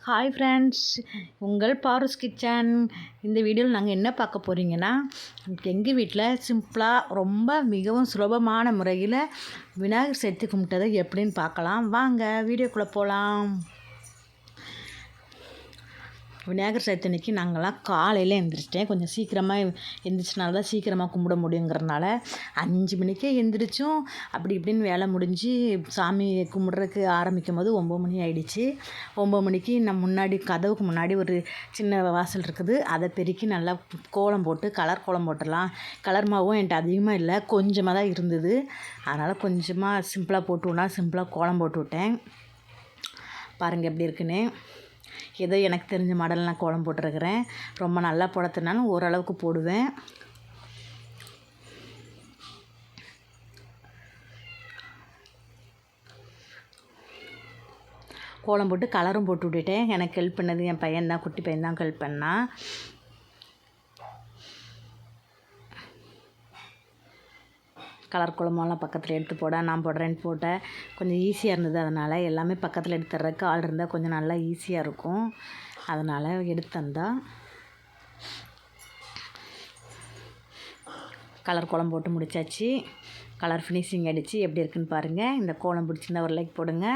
Hi friends, உங்கள் பாரூஸ் kitchen. இந்த வீடியோவில் நாங்கள் என்ன பார்க்க போகிறீங்கன்னா, எங்கள் வீட்டில் சிம்பிளாக ரொம்ப மிகவும் சுலபமான முறையில் விநாயகர் சதுர்த்தி கும்பிட்டதை எப்படின்னு பார்க்கலாம். வாங்க வீடியோக்குள்ளே போகலாம். விநாயகர் சதுர்த்தி அன்றைக்கி நாங்கள்லாம் காலையில் எழுந்திரிச்சிட்டேன். கொஞ்சம் சீக்கிரமாக எழுந்திரிச்சனால தான் சீக்கிரமாக கும்பிட முடியுங்கிறனால 5 மணிக்கே எழுந்திரிச்சும் அப்படி இப்படின்னு வேலை முடிஞ்சு சாமி கும்பிட்றதுக்கு ஆரம்பிக்கும் போது 9 மணி ஆகிடுச்சு. 9 மணிக்கு நான் முன்னாடி கதவுக்கு முன்னாடி ஒரு சின்ன வாசல் இருக்குது. அதை பெருக்கி நல்லா கோலம் போட்டு கலர் கோலம் போட்டுடலாம். கலர் மாவும் என்கிட்ட அதிகமாக இல்லை, கொஞ்சமாக தான் இருந்தது. அதனால் கொஞ்சமாக சிம்பிளாக போட்டு சிம்பிளாக கோலம் போட்டு விட்டேன். பாருங்கள் எப்படி இருக்குன்னு. ஏதோ எனக்கு தெரிஞ்ச மாடல் நான் கோலம் போட்டிருக்கிறேன். ரொம்ப நல்லா போடத்துனாலும் ஓரளவுக்கு போடுவேன். கோலம் போட்டு கலரும் போட்டு விட்டுட்டேன். எனக்கு ஹெல்ப் பண்ணது என் பையன்தான், குட்டி பையன்தான் ஹெல்ப் பண்ணான். கலர் குழம்பெல்லாம் பக்கத்தில் எடுத்து போட நான் போடுறேன்னு போட்டேன். கொஞ்சம் ஈஸியாக இருந்தது. அதனால் எல்லாமே பக்கத்தில் எடுத்து தர்றதுக்கு ஆள் இருந்தால் கொஞ்சம் நல்லா ஈஸியாக இருக்கும். அதனால் எடுத்து தந்தால் கலர் கோலம் போட்டு முடித்தாச்சு. கலர் ஃபினிஷிங் அடித்து எப்படி இருக்குன்னு பாருங்கள். இந்த கோலம் பிடிச்சிருந்தா ஒரு லைக் போடுங்க.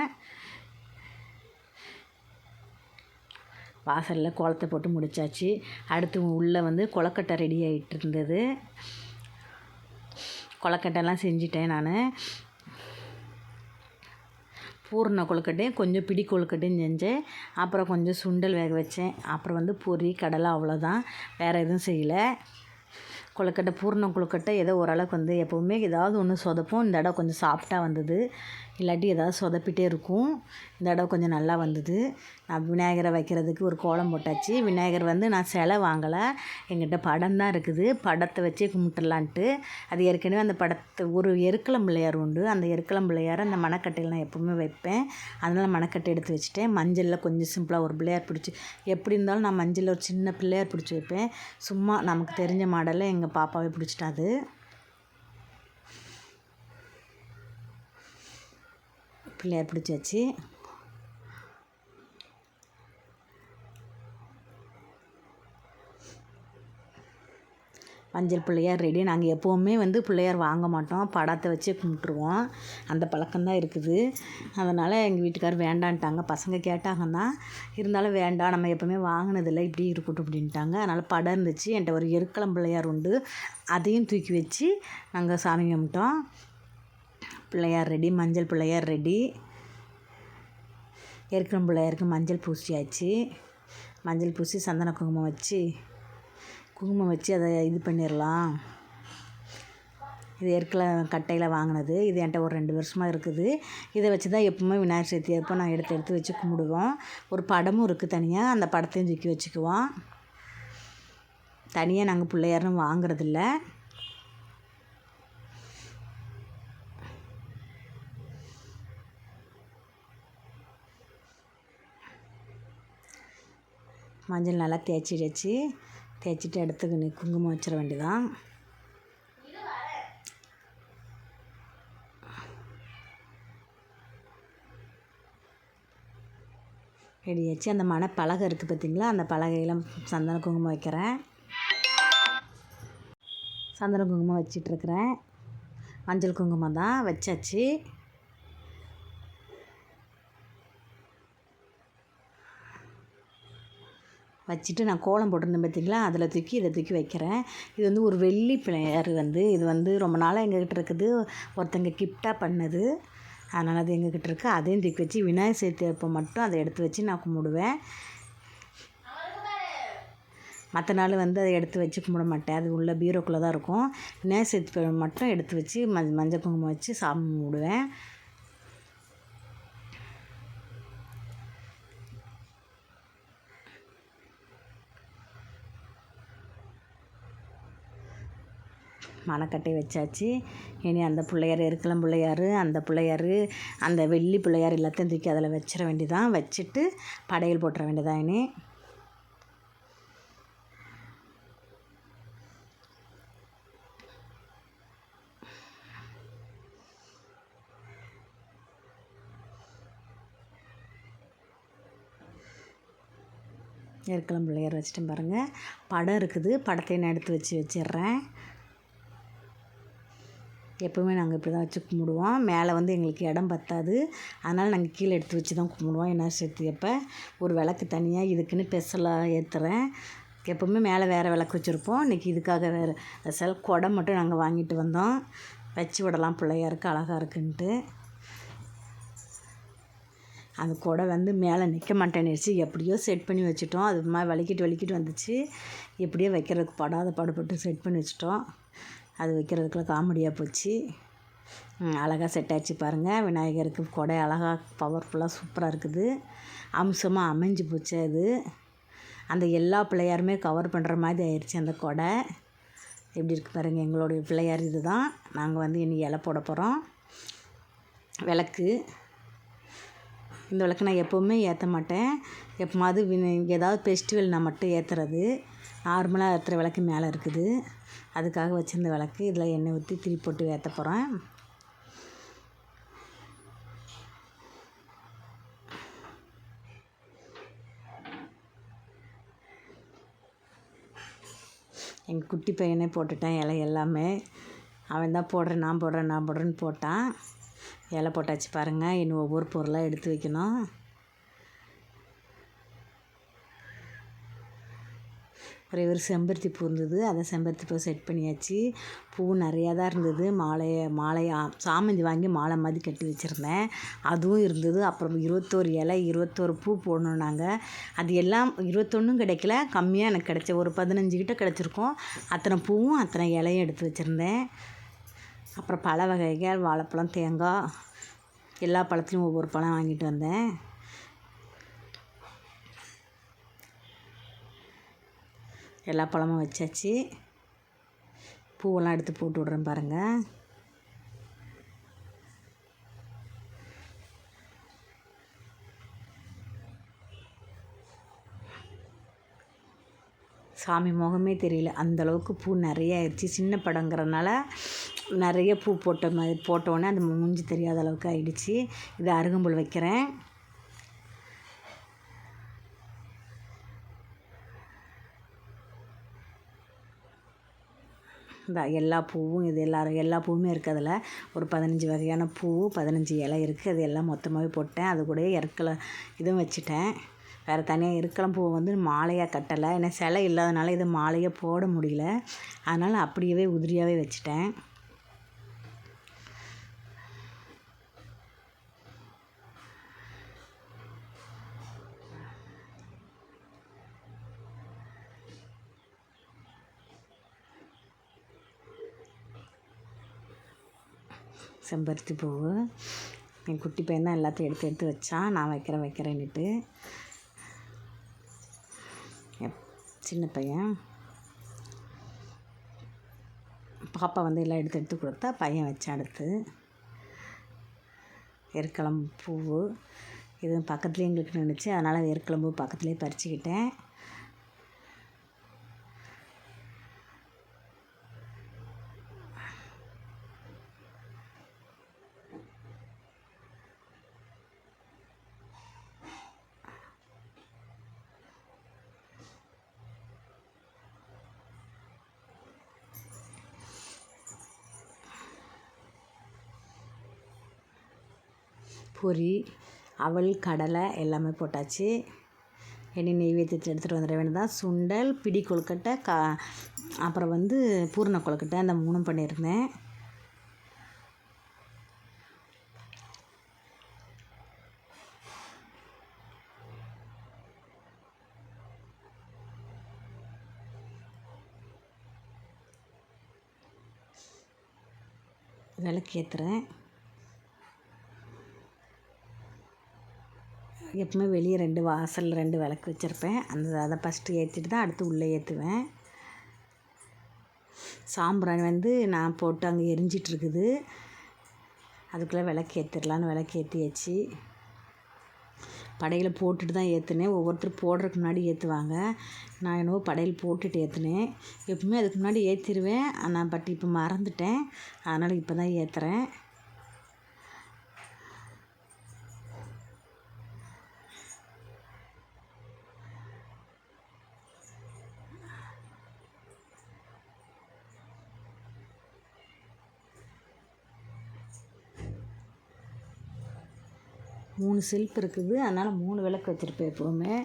வாசலில் கோலத்தை போட்டு முடித்தாச்சு. அடுத்து உள்ளே கொலக்கட்டை ரெடி ஆகிட்டு இருந்தது. கொலக்கட்டைலாம் செஞ்சிட்டேன் நான். பூரண கொழுக்கட்டையும் கொஞ்சம் பிடி கொழுக்கட்டையும் செஞ்சேன். அப்புறம் கொஞ்சம் சுண்டல் வேக வச்சேன். அப்புறம் பொரி கடலை, அவ்வளோதான். வேறு எதுவும் செய்யலை. கொழுக்கட்டை பூரண கொழுக்கட்டை ஏதோ ஓரளவுக்கு எப்போவுமே ஏதாவது ஒன்று சொதப்போம். இந்த தடவை கொஞ்சம் சாஃப்டாக வந்தது. இல்லாட்டி ஏதாவது சொதப்பிட்டே இருக்கும். இந்த தடவை கொஞ்சம் நல்லா வந்தது. நான் விநாயகரை வைக்கிறதுக்கு ஒரு கோலம் போட்டாச்சு. விநாயகர் நான் சிலை வாங்கலை, எங்கிட்ட படம் தான் இருக்குது. படத்தை வச்சே கும்பிட்டுலான்ட்டு. அது ஏற்கனவே அந்த படத்தை ஒரு எருக்களம் பிள்ளையார் உண்டு. அந்த எருக்களம் பிள்ளையார் அந்த மணக்கட்டையில் நான் எப்போவுமே வைப்பேன். அதனால் மணக்கட்டை எடுத்து வச்சுட்டேன். மஞ்சளில் கொஞ்சம் சிம்பிளாக ஒரு பிள்ளையார் பிடிச்சி, எப்படி இருந்தாலும் நான் மஞ்சளில் ஒரு சின்ன பிள்ளையார் பிடிச்சி வைப்பேன். சும்மா நமக்கு தெரிஞ்ச மாடலில் எங்கள் பாப்பாவே பிடிச்சிட்டாது. பிள்ளையார் பிடிச்சாச்சு. மஞ்சள் பிள்ளையார் ரெடி. நாங்கள் எப்போவுமே பிள்ளையார் வாங்க மாட்டோம், படத்தை வச்சே கும்பிட்ருவோம். அந்த பழக்கம்தான் இருக்குது. அதனால் எங்கள் வீட்டுக்கார் வேண்டான்ட்டாங்க. பசங்க கேட்டாங்கன்னா, இருந்தாலும் வேண்டாம், நம்ம எப்போவுமே வாங்கினதில்லை, இப்படி இருக்கட்டும் அப்படின்ட்டாங்க. அதனால் படம் இருந்துச்சு. என்கிட்ட ஒரு எருக்களம் பிள்ளையார் உண்டு. அதையும் தூக்கி வச்சு நாங்கள் சாமி கும்பிட்டோம். பிள்ளையார் ரெடி, மஞ்சள் பிள்ளையார் ரெடி. எருக்களம் பிள்ளையாருக்கு மஞ்சள் பூசியாச்சு. மஞ்சள் பூசி சந்தன குங்குமம் வச்சு அதை இது பண்ணிடலாம். இது கட்டையில் வாங்கினது. இது என்கிட்ட ஒரு 2 வருஷமாக இருக்குது. இதை வச்சு தான் எப்போவுமே விநாயகர் சதுர்த்தி அப்போ நான் எடுத்து வச்சு கும்பிடுவோம். ஒரு படமும் இருக்குது தனியாக, அந்த படத்தையும் தூக்கி வச்சுக்குவோம். தனியாக நாங்கள் பிள்ளையாரும் வாங்குறதில்ல. மஞ்சள் நல்லா தேய்ச்சிட்டு எடுத்து குங்குமம் வச்சிட வேண்டியதான். ரெடியாச்சு. அந்த பலகை இருக்குது பார்த்திங்களா, அந்த பலகையில் சந்தன குங்குமம் வைக்கிறேன். சந்தன குங்குமம் வச்சிட்ருக்கிறேன். மஞ்சள் குங்குமம் தான் வச்சாச்சு. வச்சுட்டு நான் கோலம் போட்டிருந்தேன் பார்த்திங்களா, அதில் தூக்கி இதை தூக்கி வைக்கிறேன். இது ஒரு வெள்ளி பிள்ளையார். இது ரொம்ப நாளாக எங்ககிட்ட இருக்குது. ஒருத்தங்க கிஃப்டாக பண்ணது. அதனால் அது எங்ககிட்ட இருக்குது. அதையும் தூக்கி வச்சு விநாயகர் சதுர்த்தி அப்போ மட்டும் அதை எடுத்து வச்சு நான் கும்பிடுவேன். மற்ற நாள் அதை எடுத்து வச்சு கும்பிட மாட்டேன். அது உள்ள பீரோக்குள்ளே தான் இருக்கும். விநாயகர் சதுர்த்தி மட்டும் எடுத்து வச்சு மஞ்சள் குங்குமம் வச்சு சாமி கும்பிடுவேன். மணக்கட்டை வச்சாச்சு. இனி அந்த பிள்ளையார் எருக்களம் பிள்ளையார், அந்த வெள்ளி பிள்ளையார் எல்லாத்தையும் தூக்கி அதில் வச்சிட வேண்டியதான். வச்சுட்டு படையல் போட்டுற வேண்டியதான். இனி எருக்கலம் பிள்ளையார் வச்சுட்டேன் பாருங்கள். படம் இருக்குது, படத்தையும் நான் எடுத்து வச்சிடுறேன். எப்போவுமே நாங்கள் இப்படி தான் வச்சு கும்பிடுவோம். மேலே வந்து எங்களுக்கு இடம் பத்தாது, அதனால் நாங்கள் கீழே எடுத்து வச்சு தான் கும்பிடுவோம். என்ன சேர்த்து ஒரு விளக்கு தனியாக இதுக்குன்னு ஸ்பெஷலாக ஏற்றுறேன். எப்போவுமே மேலே வேறு விளக்கு வச்சுருப்போம். இன்றைக்கி இதுக்காக வேறு ஸ்பெஷல் குடம் மட்டும் நாங்கள் வாங்கிட்டு வந்தோம். வச்சு விடலாம் பிள்ளையாருக்கு அழகாக இருக்குன்ட்டு. அந்த குடம் வந்து மேலே நிற்க மாட்டேன்னுச்சு, எப்படியோ செட் பண்ணி வச்சுட்டோம். அது மாதிரி வலிக்கிட்டு வந்துச்சு. எப்படியோ வைக்கிறதுக்கு பாடுபட்டு செட் பண்ணி வச்சுட்டோம். அது வைக்கிறதுக்குள்ள காமெடியாக போச்சு. அழகாக செட் ஆகிடுச்சு பாருங்கள். விநாயகருக்கு குடை அழகாக பவர்ஃபுல்லாக சூப்பராக இருக்குது. அம்சமாக அமைஞ்சு போச்சு. அது அந்த எல்லா பிள்ளையாருமே கவர் பண்ணுற மாதிரி ஆயிடுச்சு அந்த குடை. எப்படி இருக்குது பாருங்கள். எங்களுடைய பிள்ளையார் இது தான். நாங்கள் வந்து இனி இலை போட போகிறோம். விளக்கு, இந்த விளக்கு நான் எப்போவுமே ஏற்ற மாட்டேன். எப்போமாவது ஏதாவது ஃபெஸ்டிவல்னால் மட்டும் ஏற்றுறது. நார்மலாக ஏற்றுற விளக்கு மேலே இருக்குது, அதுக்காக வச்சுருந்த விளக்கு. இதில் எண்ணெய் ஊற்றி திரி போட்டு ஏற்ற போகிறேன். எங்கள் குட்டி பையனே போட்டுட்டேன் இலை எல்லாமே. அவன் தான் நான் போடுறேன்னு போட்டான். இலை போட்டாச்சு பாருங்கள். இன்னும் ஒவ்வொரு பொருளாக எடுத்து வைக்கணும். ஒரு செம்பருத்தி பூ இருந்தது, அதை செம்பருத்தி பூ செட் பண்ணியாச்சு. பூ நிறையா தான் இருந்தது. மாலையை சாமந்தி வாங்கி மாலை மாதிரி கட்டி வச்சுருந்தேன், அதுவும் இருந்தது. அப்புறம் 21 இலை 21 பூ போடணும் நாங்கள். அது எல்லாம் 21 கிடைக்கல, கம்மியாக எனக்கு கிடச்ச ஒரு 15 கிட்ட கிடச்சிருக்கோம். அத்தனை பூவும் அத்தனை இலையும் எடுத்து வச்சுருந்தேன். அப்புறம் பழ வகைகள், வாழைப்பழம், தேங்காய், எல்லா பழத்துலையும் ஒவ்வொரு பழம் வாங்கிட்டு வந்தேன். எல்லா பழமும் வச்சாச்சு. பூவெல்லாம் எடுத்து போட்டு விட்றேன் பாருங்கள். சாமி முகமே தெரியல, அந்தளவுக்கு பூ நிறைய ஆயிடுச்சு. சின்ன படங்கிறனால நிறைய பூ போட்டோன்னே அந்த மூஞ்சி தெரியாத அளவுக்கு ஆயிடுச்சு. இது அருகம்புல் வைக்கிறேன். இந்த எல்லா பூவும் எல்லா பூவுமே இருக்குது. அதில் ஒரு 15 வகையான பூ, 15 இலை இருக்குது. அது எல்லாம் மொத்தமாகவே போட்டேன். அது கூட இதுவும் வச்சுட்டேன். வேறு தனியாக எருக்கலம் பூவை வந்து மாலையாக கட்டலை, ஏன்னா சிலை இல்லாதனால இது மாலையாக போட முடியல. அதனால் அப்படியே உதிரியாகவே வச்சுட்டேன். செம்பருத்தி பூ என் குட்டி பையன் தான் எல்லாத்தையும் எடுத்து வச்சான். நான் வைக்கிறேன்னுட்டு. சின்ன பையன், பாப்பா வந்து எல்லாம் எடுத்து கொடுத்தா பையன் வச்சான். அடுத்து எருக்கலம் பூ இது பக்கத்துலேயே எங்களுக்கு நின்றுச்சு, அதனால் எருக்கலம் பூ பக்கத்துலேயே பறிச்சுக்கிட்டேன். பொரி, அவல், கடலை எல்லாமே போட்டாச்சு. இனி நெய்வேத்தியத்தில் எடுத்துகிட்டு வந்துட வேண்டியதான். சுண்டல், பிடி கொழுக்கட்டை, அப்புறம் வந்து பூரண கொழுக்கட்டை, அந்த 3 பண்ணியிருந்தேன். விளக்கு ஏற்றுறேன். எப்பவுமே வெளியே 2 வாசலில் 2 விளக்கு வச்சுருப்பேன். அதை ஃபஸ்ட்டு ஏற்றிட்டு தான் அடுத்து உள்ளே ஏற்றுவேன். சாம்பிராணி வந்து நான் போட்டு அங்கே எரிஞ்சிட்ருக்குது. அதுக்குள்ளே விளக்கு ஏற்றிடலான்னு விளக்கு ஏற்றியாச்சு. படையில் போட்டுட்டு தான் ஏற்றுனேன். ஒவ்வொருத்தர் போடுறதுக்கு முன்னாடி ஏற்றுவாங்க. நான் என்னவோ படையில் போட்டுட்டு ஏற்றுனேன். எப்பவுமே அதுக்கு முன்னாடி ஏற்றிடுவேன். ஆனால் இப்போ மறந்துட்டேன். அதனால் இப்போ தான் ஏற்றுறேன். 3 செல்ஃப் இருக்குது, அதனால் 3 விளக்கு வச்சுருப்பேன் எப்போவுமே.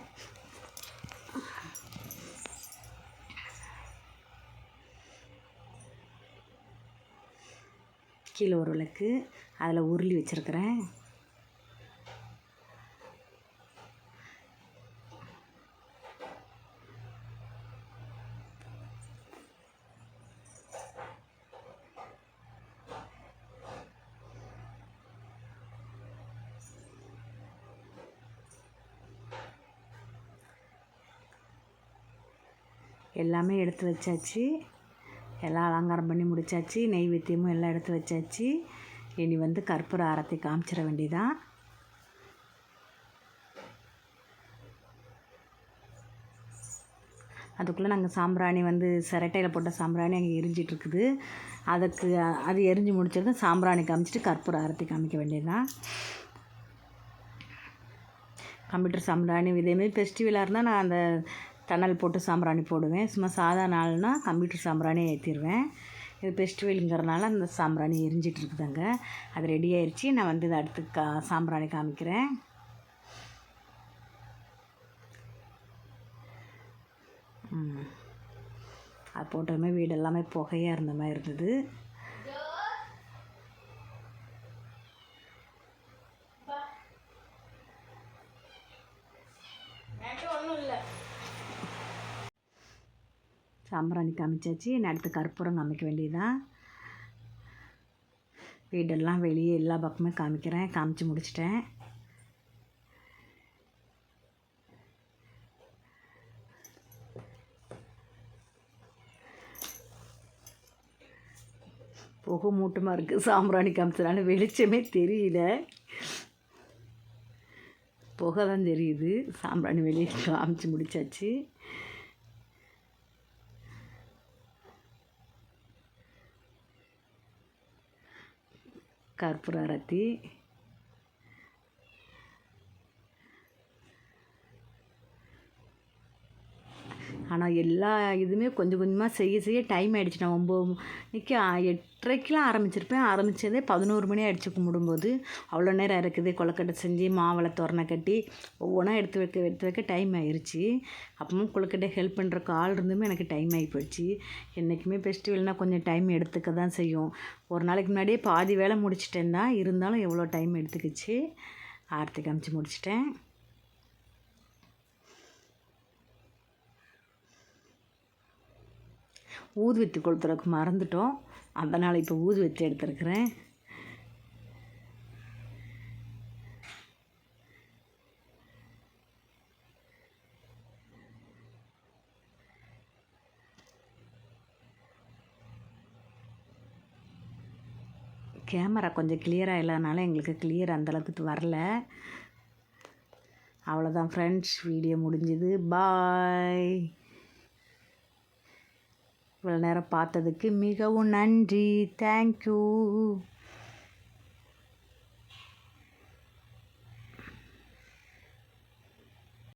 கீழே ஒரு விளக்கு, அதில் உருளி வச்சுருக்கிறேன். எல்லாமே எடுத்து வச்சாச்சு. எல்லாம் அலங்காரம் பண்ணி முடித்தாச்சு. நெய்வேத்தியமும் எல்லாம் எடுத்து வச்சாச்சு. இனி வந்து கற்பூர ஆரத்தி காமிச்சிட வேண்டியதான். அதுக்குள்ளே நாங்கள் சாம்பிராணி வந்து சிரட்டையில் போட்ட சாம்பிராணி அங்கே எரிஞ்சிட்ருக்குது. அது எரிஞ்சு முடிச்சதும் சாம்பிராணி காமிச்சிட்டு கற்பூர ஆரத்தி காமிக்க வேண்டியதுதான். கம்ப்யூட்டர் சாம்பிராணி இதேமாரி ஃபெஸ்டிவலாக இருந்தால் நான் அந்த தணல் போட்டு சாம்பிராணி போடுவேன். சும்மா சாதா நாள்னால் கம்ப்யூட்டர் சாம்பிராணி ஏற்றிடுவேன். இது ஃபெஸ்டிவலுங்கிறனால அந்த சாம்பிராணி எரிஞ்சிட்டு இருக்குதுங்க. அது ரெடி ஆயிடுச்சு. நான் வந்து இதை அடுத்து சாம்பிராணி காமிக்கிறேன். அது போட்டதுமே வீடு எல்லாமே புகையாக இருந்த மாதிரி இருந்தது. சாம்பிராணி காமிச்சாச்சு. நான் அடுத்து கற்பூரம் காமிக்க வேண்டியதுதான். வீடெல்லாம் வெளியே எல்லா பக்கமே காமிக்கிறேன். காமிச்சு முடிச்சிட்டேன். புகை மூட்டமாக இருக்குது. சாம்பிராணி காமிச்சதுனால வெளிச்சமே தெரியல, புகை தான் தெரியுது. சாம்பிராணி வெளியே காமிச்சு முடிச்சாச்சு. கற்பூர ஆரத்தி. ஆனால் எல்லா இதுவுமே கொஞ்சம் கொஞ்சமாக செய்ய டைம் ஆகிடுச்சு. நான் 9 மணிக்கு 8:30க்கெலாம் ஆரம்பித்ததே 11 மணி ஆகிடுச்சு கும்பிடும்போது. அவ்வளோ நேரம் இருக்குது. கொழுக்கட்டை செஞ்சு மாவில் தோரணை கட்டி ஒவ்வொன்றா எடுத்து வைக்க டைம் ஆயிடுச்சு. அப்பவும் கொழுக்கட்டை ஹெல்ப் பண்ணுறக்கு ஆள் இருந்துமே எனக்கு டைம் ஆகி போயிடுச்சு. என்றைக்குமே ஃபெஸ்டிவல்னால் கொஞ்சம் டைம் எடுத்துக்க தான் செய்யும். ஒரு நாளைக்கு முன்னாடியே பாதி வேலை முடிச்சிட்டேன் தான், இருந்தாலும் எவ்வளோ டைம் எடுத்துக்கிச்சு. ஆரத்தி காமிச்சு முடிச்சிட்டேன். ஊதுவத்தி கொளுத்துறதுக்கு மறந்துட்டோம், அதனால் இப்போ ஊதுவத்தி எடுத்துருக்குறேன். கேமரா கொஞ்சம் கிளியராக இல்லாதனால எங்களுக்கு கிளியர் அந்தளவுக்கு வரல. அவ்வளோதான் ஃப்ரெண்ட்ஸ், வீடியோ முடிஞ்சுது. பாய். இவ்வளோ நேரம் பார்த்ததுக்கு மிகவும் நன்றி. தேங்க்யூ.